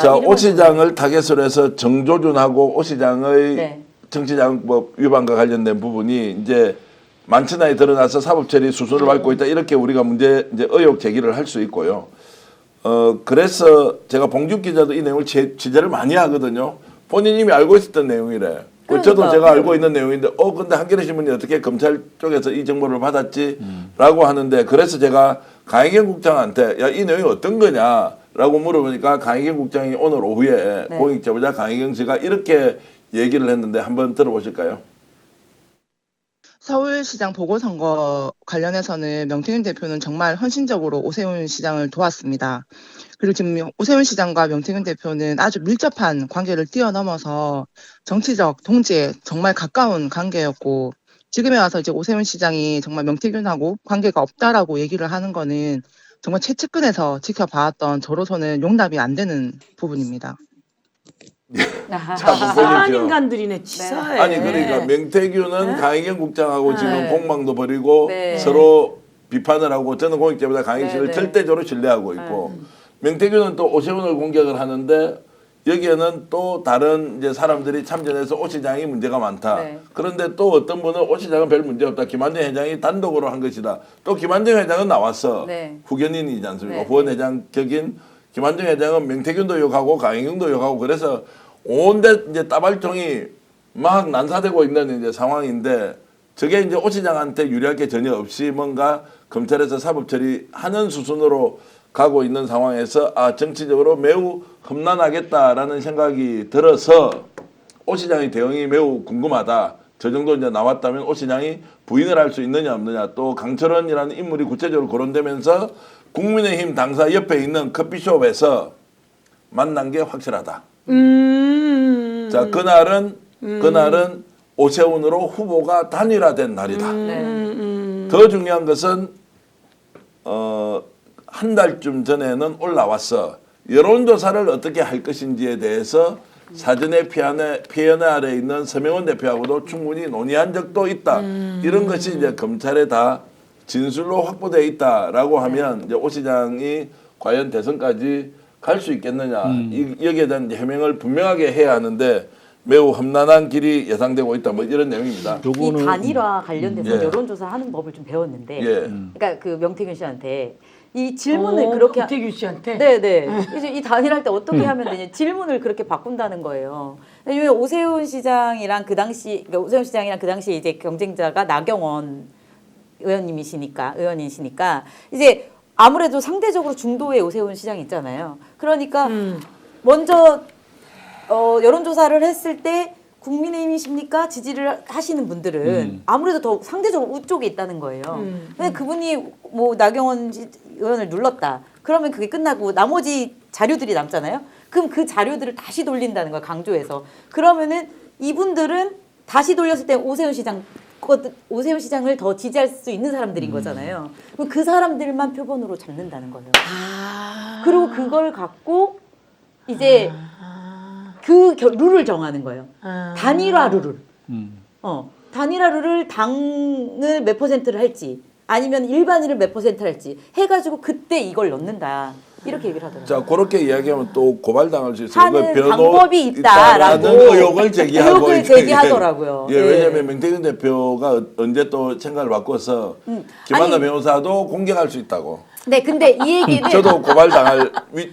자, 오 시장을 타겟으로 해서 정조준하고 오 시장의 네. 정치자금법 위반과 관련된 부분이 이제 만천하에 드러나서 사법처리 수순을 밟고 있다. 이렇게 우리가 이제 의혹 제기를 할 수 있고요. 그래서 제가 봉준 기자도 이 내용을 취재를 많이 하거든요. 본인 이미 알고 있었던 내용이래. 저도 제가 알고 있는 내용인데, 근데 한겨레 신문이 어떻게 검찰 쪽에서 이 정보를 받았지? 라고 하는데, 그래서 제가 강희경 국장한테, 야, 이 내용이 어떤 거냐? 라고 물어보니까 강희경 국장이 오늘 오후에 네. 공익제보자 강희경 씨가 이렇게 얘기를 했는데 한번 들어보실까요? 서울시장 보궐선거 관련해서는 명태균 대표는 정말 헌신적으로 오세훈 시장을 도왔습니다. 그리고 지금 오세훈 시장과 명태균 대표는 아주 밀접한 관계를 뛰어넘어서 정치적 동지에 정말 가까운 관계였고, 지금에 와서 이제 오세훈 시장이 정말 명태균하고 관계가 없다라고 얘기를 하는 거는 정말 최측근에서 지켜봐왔던 저로서는 용납이 안 되는 부분입니다. 치사한 인간들이네, 치사해. 아니 그러니까 명태균은 네? 강희경 국장하고 지금 네. 공방도 벌이고 네. 서로 비판을 하고 저는 공익제보자 강희경 씨를 네. 절대적으로 신뢰하고 있고 명태균은 또 오세훈을 공격을 하는데 여기에는 또 다른 이제 사람들이 참전해서 오 시장이 문제가 많다. 네. 그런데 또 어떤 분은 오 시장은 별 문제 없다. 김한정 회장이 단독으로 한 것이다. 또 김한정 회장은 나왔어. 네. 후견인이지 않습니까? 네. 후원회장 격인 김한정 회장은 명태균도 욕하고 강희경도 욕하고 그래서 온데 이제 따발총이 막 난사되고 있는 이제 상황인데 저게 이제 오 시장한테 유리할 게 전혀 없이 뭔가 검찰에서 사법 처리하는 수순으로 가고 있는 상황에서 정치적으로 매우 험난하겠다라는 생각이 들어서 오 시장의 대응이 매우 궁금하다. 저 정도 이제 나왔다면 오 시장이 부인을 할 수 있느냐 없느냐. 또 강철원이라는 인물이 구체적으로 거론되면서 국민의힘 당사 옆에 있는 커피숍에서 만난 게 확실하다. 자, 그날은 오세훈으로 후보가 단일화된 날이다. 더 중요한 것은 한 달쯤 전에는 올라왔어. 여론조사를 어떻게 할 것인지에 대해서 사전에 피해내 아래 있는 서명원 대표하고도 충분히 논의한 적도 있다. 이런 것이 이제 검찰에 다 진술로 확보되어 있다라고 하면 이제 오 시장이 과연 대선까지 갈 수 있겠느냐. 여기에 대한 해명을 분명하게 해야 하는데 매우 험난한 길이 예상되고 있다. 뭐 이런 내용입니다. 이 단일화 관련돼서 여론조사하는 법을 좀 배웠는데, 그러니까 그 명태균 씨한테 이 질문을 그렇게 명태균 씨한테 네네 이제 이 단일할 때 어떻게 하면 되냐 질문을 그렇게 바꾼다는 거예요. 왜냐면 오세훈 시장이랑 그 당시 이제 경쟁자가 나경원 의원이시니까 이제 아무래도 상대적으로 중도의 오세훈 시장이 있잖아요. 그러니까 먼저 여론조사를 했을 때 국민의힘이십니까? 지지를 하시는 분들은 아무래도 더 상대적으로 우쪽에 있다는 거예요. 근데 그분이 뭐 나경원 의원을 눌렀다. 그러면 그게 끝나고 나머지 자료들이 남잖아요. 그럼 그 자료들을 다시 돌린다는 거예요. 강조해서. 그러면은 이분들은 다시 돌렸을 때 오세훈 시장을 더 지지할 수 있는 사람들인 거잖아요. 그럼 그 사람들만 표본으로 잡는다는 거예요. 그리고 그걸 갖고 이제 그 룰을 정하는 거예요. 단일화 룰을. 단일화 룰을 당을 몇 %를 할지 아니면 일반인을 몇 %를 할지 해가지고 그때 이걸 넣는다. 이렇게 얘기를 하더라고요. 자, 그렇게 이야기하면 또 고발당할 수 있어요. 하는 방법이 있다라는 의혹을 제기하더라고요. 왜냐하면 명태균 대표가 언제 또 생각을 바꿔서 김한나 변호사도 공격할 수 있다고. 네, 근데 이 얘기는 저도 고발당할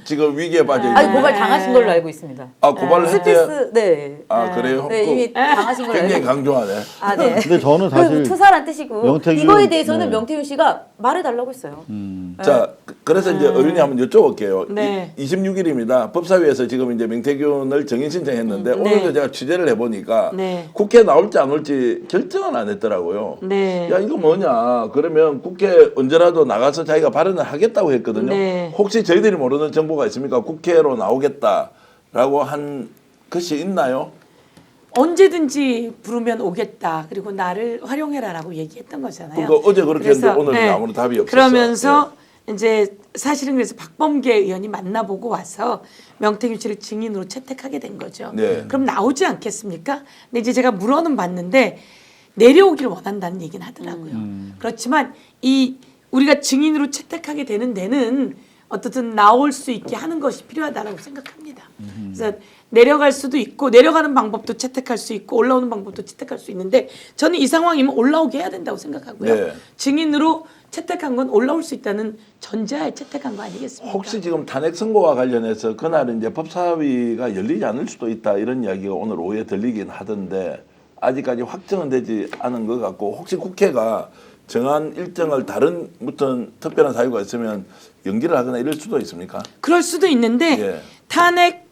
지금 위기에 빠져 있는. 아니, 고발 당하신 걸로 알고 있습니다. 고발을 했대요? 네. 그래요? 네, 이미 당하신 걸로 굉장히 강조하네. 네. 근데 저는 사실 투사란 뜻이고 이거에 대해서는 명태균 씨가 말해달라고 했어요. 자, 그래서 이제 의원님 한번 여쭤볼게요. 네. 26일입니다. 법사위에서 지금 이제 명태균을 정인 신청했는데 오늘도 제가 취재를 해보니까 국회 나올지 안 올지 결정은 안 했더라고요. 야, 이거 뭐냐? 그러면 국회 언제라도 나가서 자기가 발언을 하겠다고 했거든요. 혹시 저희들이 모르는 정보가 있습니까? 국회로 나오겠다라고 한 것이 있나요? 언제든지 부르면 오겠다. 그리고 나를 활용해라라고 얘기했던 거잖아요. 그거 어제 그렇게 했는데 오늘 아무런 답이 없었어요. 그러면서 이제 사실은 그래서 박범계 의원이 만나보고 와서 명태균 씨를 증인으로 채택하게 된 거죠. 그럼 나오지 않겠습니까? 근데 이제 제가 물어는 봤는데 내려오기를 원한다는 얘기는 하더라고요. 그렇지만 우리가 증인으로 채택하게 되는 데는 어떻든 나올 수 있게 하는 것이 필요하다고 생각합니다. 그래서 내려갈 수도 있고 내려가는 방법도 채택할 수 있고 올라오는 방법도 채택할 수 있는데 저는 이 상황이면 올라오게 해야 된다고 생각하고요. 네. 증인으로 채택한 건 올라올 수 있다는 전제하에 채택한 거 아니겠습니까? 혹시 지금 탄핵 선고와 관련해서 그날 이제 법사위가 열리지 않을 수도 있다 이런 이야기가 오늘 오후에 들리긴 하던데 아직까지 확정은 되지 않은 것 같고 혹시 국회가 정한 일정을 다른 무슨 특별한 사유가 있으면 연기를 하거나 이럴 수도 있습니까? 그럴 수도 있는데 예. 탄핵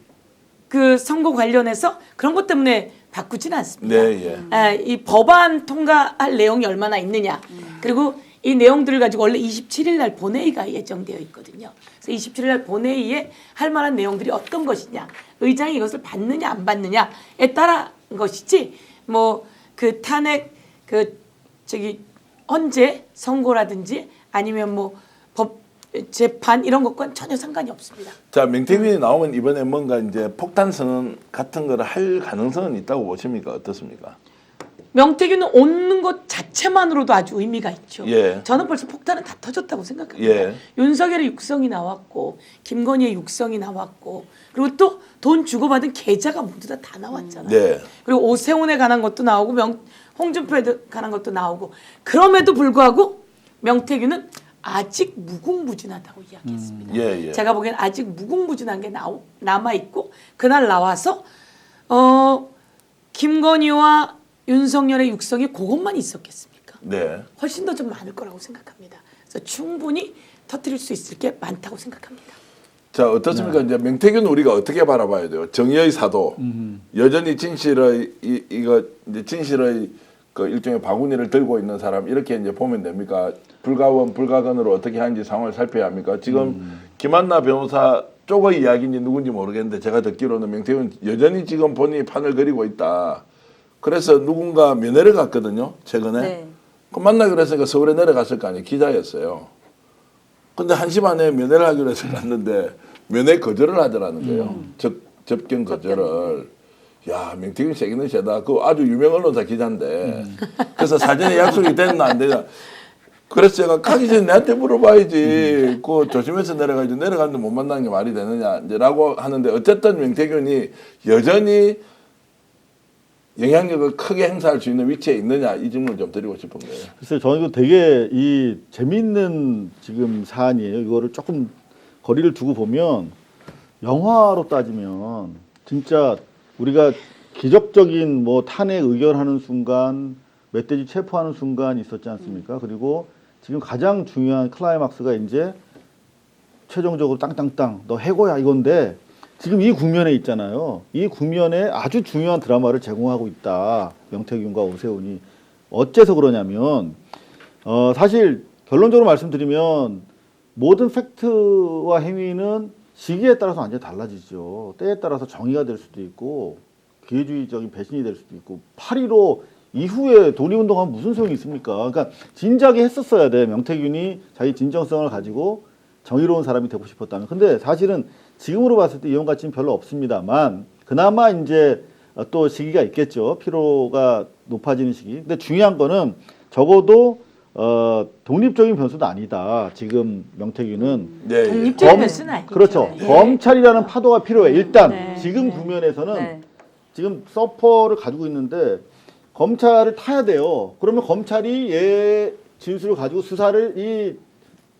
그 선고 관련해서 그런 것 때문에 바꾸지는 않습니다. 네, 예. 이 법안 통과할 내용이 얼마나 있느냐. 그리고 이 내용들을 가지고 원래 27일 날 본회의가 예정되어 있거든요. 그래서 27일 날 본회의에 할 만한 내용들이 어떤 것이냐. 의장이 이것을 받느냐 안 받느냐에 따라 것이지 뭐 그 탄핵 그 저기 헌재 선고라든지 아니면 뭐 법 재판 이런 것과는 전혀 상관이 없습니다. 자, 명태균이 나오면 이번에 뭔가 이제 폭탄 선언 같은 거를 할 가능성은 있다고 보십니까? 어떻습니까? 명태균은 오는 것 자체만으로도 아주 의미가 있죠. 예. 저는 벌써 폭탄은 다 터졌다고 생각합니다. 예. 윤석열의 육성이 나왔고 김건희의 육성이 나왔고 그리고 또 돈 주고받은 계좌가 모두 다 나왔잖아요. 네. 그리고 오세훈에 관한 것도 나오고 홍준표에 관한 것도 나오고 그럼에도 불구하고 명태균은 아직 무궁무진하다고 이야기했습니다. 예, 예. 제가 보기엔 아직 무궁무진한 게 남아있고 그날 나와서 김건희와 윤석열의 육성이 그것만 있었겠습니까? 네. 훨씬 더 좀 많을 거라고 생각합니다. 그래서 충분히 터뜨릴 수 있을 게 많다고 생각합니다. 자, 어떻습니까? 이제 명태균 우리가 어떻게 바라봐야 돼요? 정의의 사도, 여전히 진실의 이거 이제 진실의 그 일종의 바구니를 들고 있는 사람 이렇게 이제 보면 됩니까? 불가원 불가건으로 어떻게 하는지 상황을 살펴야 합니까? 지금 김한나 변호사 쪽의 이야기인지 누군지 모르겠는데 제가 듣기로는 명태균 여전히 지금 본인이 판을 그리고 있다. 그래서 누군가 면회를 갔거든요. 최근에. 네. 그 만나기로 했으니까 서울에 내려갔을 거 아니에요. 기자였어요. 근데 1시 반에 면회를 하기로 해서 갔는데 면회 거절을 하더라는 거예요. 접견 거절을. 야, 명태균 세기는 세다. 그 아주 유명 언론사 기자인데. 그래서 사전에 약속이 됐나 안 되나. 그래서 제가 가기 전에 내한테 물어봐야지. 그 조심해서 내려가야지. 내려갔는데 못 만나는 게 말이 되느냐. 이제라고 하는데 어쨌든 명태균이 여전히 영향력을 크게 행사할 수 있는 위치에 있느냐 이 질문을 좀 드리고 싶은 거예요. 글쎄요, 저는 이거 되게 이 재미있는 지금 사안이에요. 이거를 조금 거리를 두고 보면 영화로 따지면 진짜 우리가 기적적인 뭐 탄핵 의결하는 순간, 멧돼지 체포하는 순간 있었지 않습니까? 그리고 지금 가장 중요한 클라이막스가 이제 최종적으로 땅땅땅 너 해고야 이건데 지금 이 국면에 있잖아요. 이 국면에 아주 중요한 드라마를 제공하고 있다. 명태균과 오세훈이. 어째서 그러냐면 사실 결론적으로 말씀드리면 모든 팩트와 행위는 시기에 따라서 완전히 달라지죠. 때에 따라서 정의가 될 수도 있고 기회주의적인 배신이 될 수도 있고 8.15 이후에 독립운동하면 무슨 소용이 있습니까? 그러니까 진작에 했었어야 돼. 명태균이 자기 진정성을 가지고 정의로운 사람이 되고 싶었다면. 근데 사실은 지금으로 봤을 때 이용 가치는 별로 없습니다만 그나마 이제 또 시기가 있겠죠. 피로가 높아지는 시기. 근데 중요한 거는 적어도 독립적인 변수도 아니다. 지금 명태균은 네, 독립적인 변수는 아니죠. 그렇죠. 예. 검찰이라는 파도가 필요해. 일단 네. 지금 네. 국면에서는 네. 지금 서퍼를 가지고 있는데 검찰을 타야 돼요. 그러면 검찰이 얘 진술을 가지고 수사를 이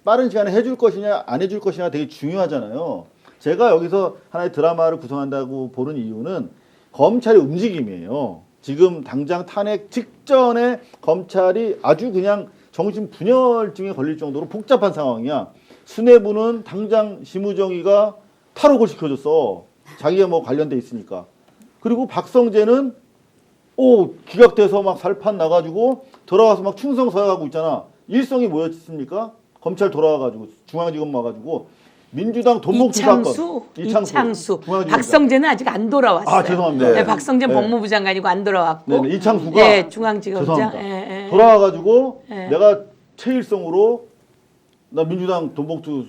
빠른 시간에 해줄 것이냐 안 해줄 것이냐 되게 중요하잖아요. 제가 여기서 하나의 드라마를 구성한다고 보는 이유는 검찰의 움직임이에요. 지금 당장 탄핵 직전에 검찰이 아주 그냥 정신 분열증에 걸릴 정도로 복잡한 상황이야. 수뇌부는 당장 심우정이가 탈옥을 시켜줬어. 자기가 뭐 관련돼 있으니까. 그리고 박성재는 기각돼서 막 살판 나가지고 돌아와서 막 충성서약하고 있잖아. 일성이 뭐였습니까? 검찰 돌아와가지고 중앙지검 와가지고 민주당 돈봉투 사건. 이창수. 중앙지검장. 박성재는 아직 안 돌아왔어요. 아 죄송합니다. 네, 박성재 네. 법무부 장관이고 안 돌아왔고. 네, 이창수가 예, 중앙지검장. 죄송합니다. 예, 예. 돌아와가지고 예. 내가 최일성으로 나 민주당 돈봉투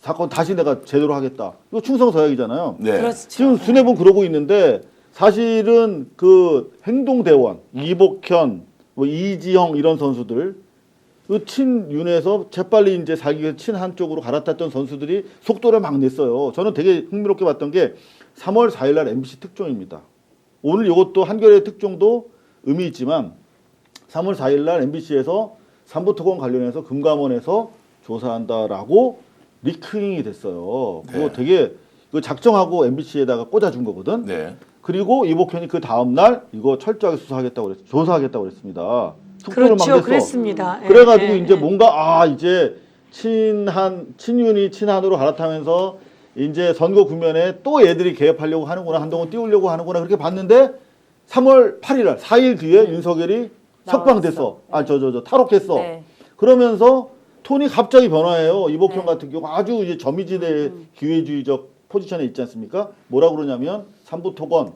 사건 다시 내가 제대로 하겠다. 이거 충성서약이잖아요. 네. 그렇죠. 지금 수뇌부는 그러고 있는데 사실은 그 행동대원 이복현, 뭐 이지영 이런 선수들 그 친윤에서 재빨리 이제 살기 위해서 친한 쪽으로 갈아탔던 선수들이 속도를 막 냈어요. 저는 되게 흥미롭게 봤던 게 3월 4일 날 MBC 특종입니다. 오늘 이것도 한겨레 특종도 의미 있지만 3월 4일 날 MBC에서 삼부토건 관련해서 금감원에서 조사한다라고 리크잉이 됐어요. 그거 네. 되게 그 작정하고 MBC에다가 꽂아준 거거든. 네. 그리고 이복현이 그 다음 날 이거 철저하게 수사하겠다고 그랬, 조사하겠다고 그랬습니다. 속도를 막 그렇죠. 냈어. 그랬습니다. 예, 그래가지고 예, 이제 예. 뭔가 이제 친윤이 친한으로 갈아타면서 이제 선거 국면에 또 얘들이 개입하려고 하는구나, 한동훈 띄우려고 하는구나 그렇게 봤는데 3월 8일 날 4일 뒤에 윤석열이 석방됐어. 탈옥했어. 네. 그러면서 톤이 갑자기 변화해요. 이복현 같은 경우 아주 이제 저미지대 기회주의적 포지션에 있지 않습니까? 뭐라고 그러냐면 삼부토건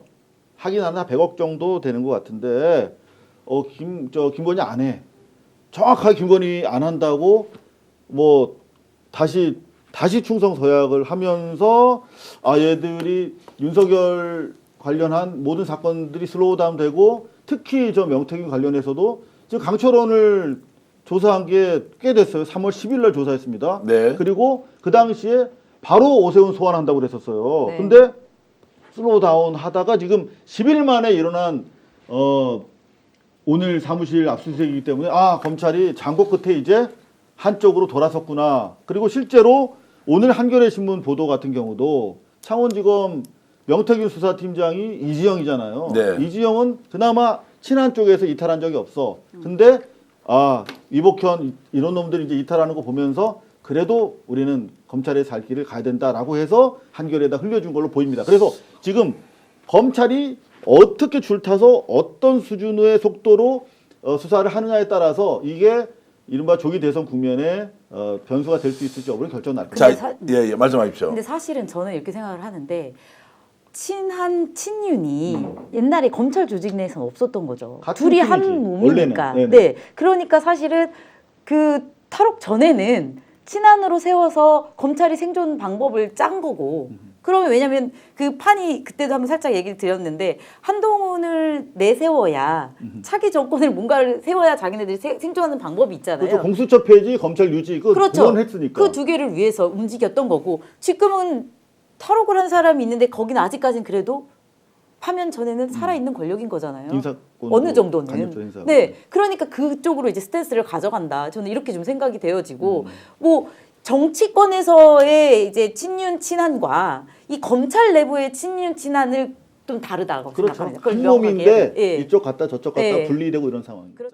하긴 하나 100억 정도 되는 것 같은데 김건희 안 해. 정확하게 김건희 안 한다고 뭐 다시 충성 서약을 하면서 얘들이 윤석열 관련한 모든 사건들이 슬로우 다운 되고 특히 저 명태균 관련해서도 지금 강철원을 조사한 게 꽤 됐어요. 3월 10일 날 조사했습니다. 네. 그리고 그 당시에 바로 오세훈 소환한다고 그랬었어요. 네. 근데 슬로우 다운 하다가 지금 10일 만에 일어난 오늘 사무실 압수수색이기 때문에 검찰이 장고 끝에 이제 한쪽으로 돌아섰구나. 그리고 실제로 오늘 한겨레 신문 보도 같은 경우도 창원지검 명태균 수사팀장이 이지영이잖아요. 네. 이지영은 그나마 친한 쪽에서 이탈한 적이 없어. 근데 이복현 이런 놈들이 이제 이탈하는 거 보면서 그래도 우리는 검찰의 살 길을 가야 된다라고 해서 한겨레에다 흘려준 걸로 보입니다. 그래서 지금 검찰이 어떻게 줄타서 어떤 수준의 속도로 수사를 하느냐에 따라서 이게 이른바 조기 대선 국면에 변수가 될 수 있을지 여부는 결정 날 겁니다. 자, 예, 말씀하십시오. 근데 사실은 저는 이렇게 생각을 하는데 친윤이 옛날에 검찰 조직 내에서는 없었던 거죠. 같은 둘이 팀이지, 한 몸이니까. 원래는. 네네. 네, 그러니까 사실은 그 탈옥 전에는 친한으로 세워서 검찰이 생존 방법을 짠 거고. 그러면 왜냐면 그 판이 그때도 한번 살짝 얘기를 드렸는데 한동훈을 내세워야 차기 정권을 뭔가를 세워야 자기네들이 생존하는 방법이 있잖아요. 그렇죠. 공수처 폐지, 검찰 유지 그건 했으니까. 그 두 개를 위해서 움직였던 거고 지금은 탈옥을 한 사람이 있는데 거기는 아직까지는 그래도 파면 전에는 살아있는 권력인 거잖아요. 인사권 어느 정도는. 간접적 인사. 네, 그러니까 그쪽으로 이제 스탠스를 가져간다. 저는 이렇게 좀 생각이 되어지고 뭐 정치권에서의 이제 친윤 친한과 이 검찰 내부의 친윤 친한을 좀 다르다고 그렇죠. 생각합니다. 그걸 한 명확하게 몸인데 예. 이쪽 갔다 저쪽 갔다 예. 분리되고 이런 상황입니다.